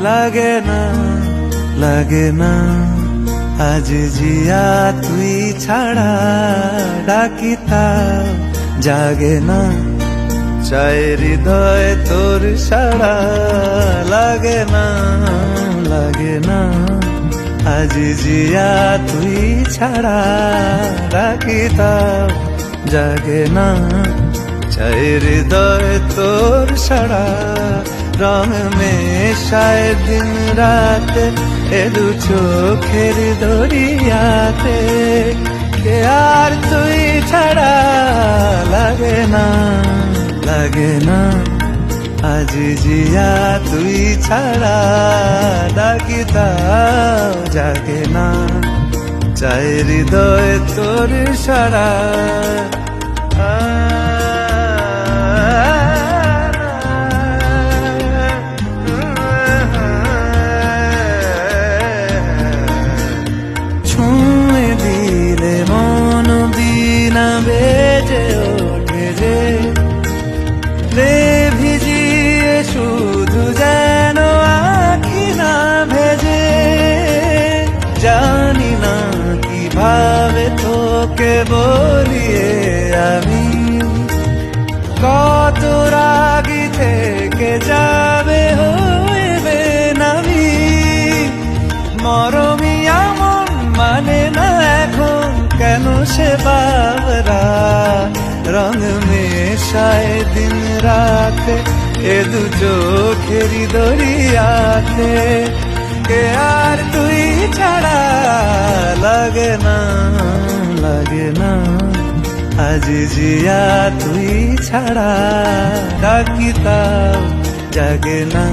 লাগে না লাগে না আজ জিয়া তুই ছাড়া ডাকিতা জাগে না চাই হৃদয় তোর সাড়া লাগে না লাগে না আজ জিয়া তুই ছাড়া ডাকিতা জাগে না চাই হৃদয় তোর সাড়া রং মেশায় দিন রাত এ দু চোখের দরিয়াতে কে আর তুই ছাড়া লাগে না লাগে না আজ জিয়া তুই ছাড়া ডাকিতা জাগে না চাই হৃদয় তোর সাড়া ছুঁয়ে দিলে মন বিনা বেজে ওঠে যে রে ভিজিয়ে শুধু যেন আঁখি না ভেজে জানি না কিভাবে তোকে বলিয়ে আমি কত রাগি থেকে যাবে হইবে নামি মরমি আমন মানে না এখন কেন সে বাবরা রং মেশায় দিন রাত এ দু চোখেরি দরিয়াতে কে আর তুই ছাড়া লাগে না লাগে না আজ জিয়া তুই ছাড়া ডাকিতা জাগে না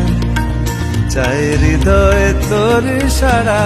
চাই হৃদয় তোর সাড়া